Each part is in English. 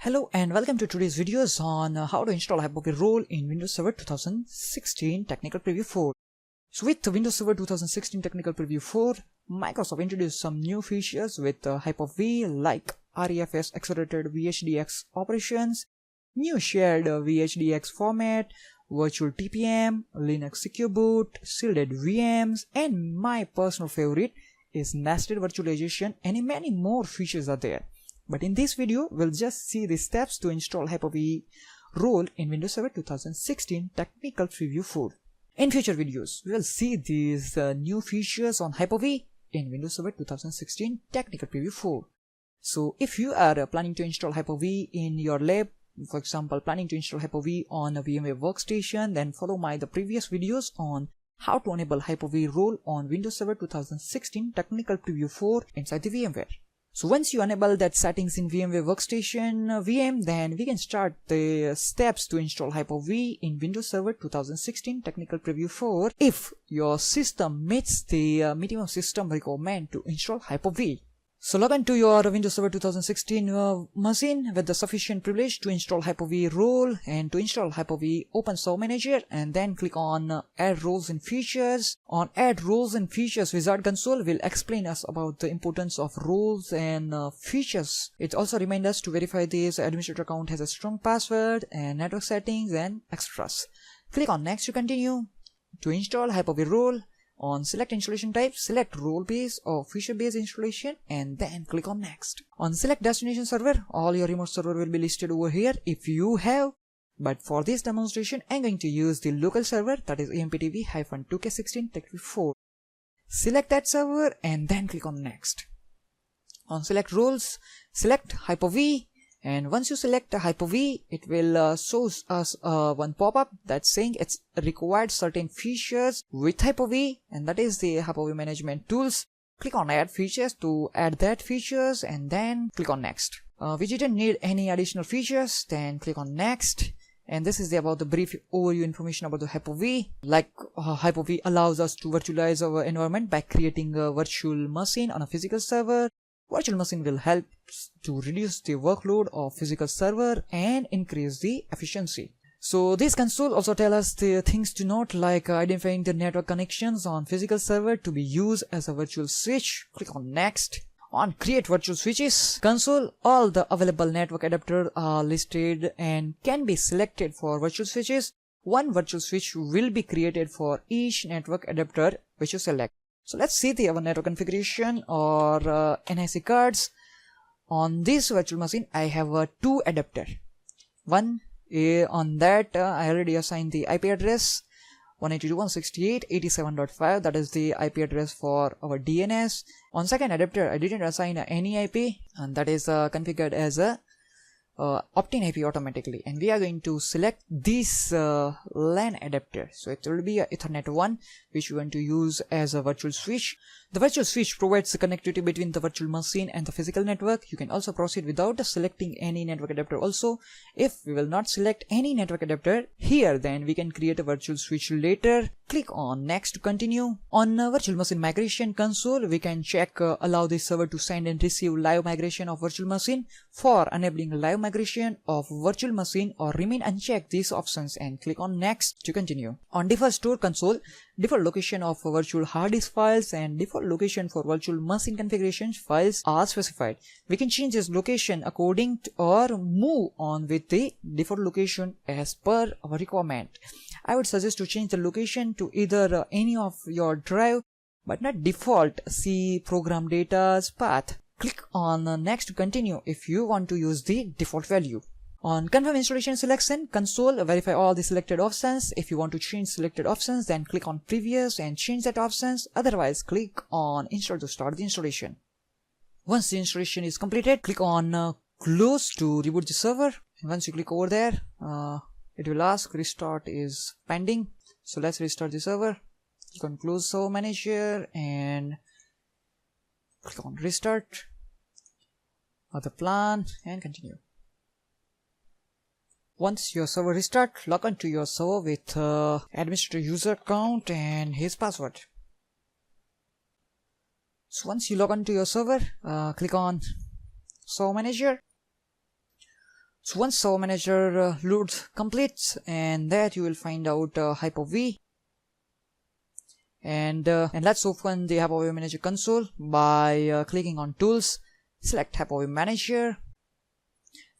Hello and welcome to today's videos on how to install Hyper-V role in Windows Server 2016 Technical Preview 4. So with Windows Server 2016 Technical Preview 4, Microsoft introduced some new features with Hyper-V like REFS accelerated VHDX operations, new shared VHDX format, virtual TPM, Linux Secure Boot, shielded VMs, and my personal favorite is nested virtualization, and many more features are there. But in this video, we'll just see the steps to install Hyper-V role in Windows Server 2016 Technical Preview 4. In future videos, we will see these new features on Hyper-V in Windows Server 2016 Technical Preview 4. So if you are planning to install Hyper-V in your lab, for example, planning to install Hyper-V on a VMware workstation, then follow the previous videos on how to enable Hyper-V role on Windows Server 2016 Technical Preview 4 inside the VMware. So once you enable that settings in VMware Workstation VM, then we can start the steps to install Hyper-V in Windows Server 2016 Technical Preview 4 if your system meets the minimum system requirement to install Hyper-V. So log into your Windows Server 2016 machine with the sufficient privilege to install Hyper-V role, and to install Hyper-V, open Server Manager and then click on Add Roles and Features. On Add Roles and Features, Wizard Console will explain us about the importance of roles and features. It also reminds us to verify this administrator account has a strong password and network settings and extras. Click on Next to continue. To install Hyper-V role, on select installation type, select role-based or feature-based installation and then click on next. On select destination server, all your remote server will be listed over here if you have. But for this demonstration, I'm going to use the local server, that is EMPTV-2K16 TechV4. Select that server and then click on next. On select roles, select Hyper-V. And once you select Hyper-V, it will show us one pop-up that's saying it's required certain features with Hyper-V, and that is the Hyper-V management tools. Click on add features to add that features and then click on next. We didn't need any additional features, then click on next. And this is about the brief overview information about the Hyper-V. Like Hyper-V allows us to virtualize our environment by creating a virtual machine on a physical server. Virtual machine will help to reduce the workload of physical server and increase the efficiency. So this console also tells us the things to note, like identifying the network connections on physical server to be used as a virtual switch. Click on next. On create virtual switches console, all the available network adapters are listed and can be selected for virtual switches. One virtual switch will be created for each network adapter which you select. So let's see our network configuration or NIC cards. On this virtual machine, I have two adapters. One on that I already assigned the IP address 192.168.87.5. That is the IP address for our DNS. On second adapter, I didn't assign any IP, and that is configured as a opt-in IP automatically, and we are going to select this LAN adapter. So it will be a Ethernet 1 which we want to use as a virtual switch. The virtual switch provides the connectivity between the virtual machine and the physical network. You can also proceed without selecting any network adapter also. If we will not select any network adapter here, then we can create a virtual switch later. Click on next to continue. On virtual machine migration console, we can check allow the server to send and receive live migration of virtual machine. For enabling live migration of virtual machine or remain unchecked these options and click on next to continue. On default store console, default location of virtual hard disk files and default location for virtual machine configuration files are specified. We can change this location according to or move on with the default location as per our requirement. I would suggest to change the location to either any of your drive but not default. See program data's path. Click on next to continue if you want to use the default value. On confirm installation selection console, verify all the selected options. If you want to change selected options, then click on previous and change that options. Otherwise, click on install to start the installation. Once the installation is completed, click on close to reboot the server. And once you click over there, it will ask restart is pending. So let's restart the server. Click on close server manager and click on restart. Other plan and continue. Once your server restart, log on to your server with administrator user account and his password. So once you log on to your server, click on server manager. So once Server Manager loads completes, and that you will find out Hyper-V. And let's open the Hyper-V Manager console by clicking on Tools, select Hyper-V Manager.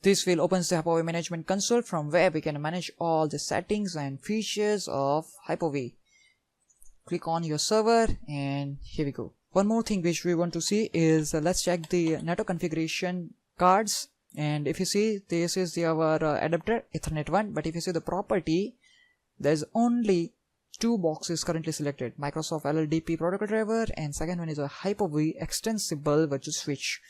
This will open the Hyper-V Management console from where we can manage all the settings and features of Hyper-V. Click on your server, and here we go. One more thing which we want to see is let's check the network configuration cards. And if you see, this is our adapter Ethernet 1, but if you see the property, there's only two boxes currently selected: Microsoft LLDP protocol driver, and second one is a Hyper-V extensible virtual switch.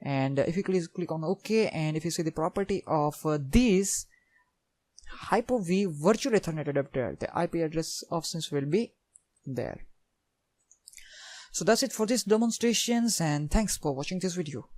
And if you click on OK, and if you see the property of this Hyper-V virtual Ethernet adapter, the IP address options will be there. So that's it for this demonstrations, and thanks for watching this video.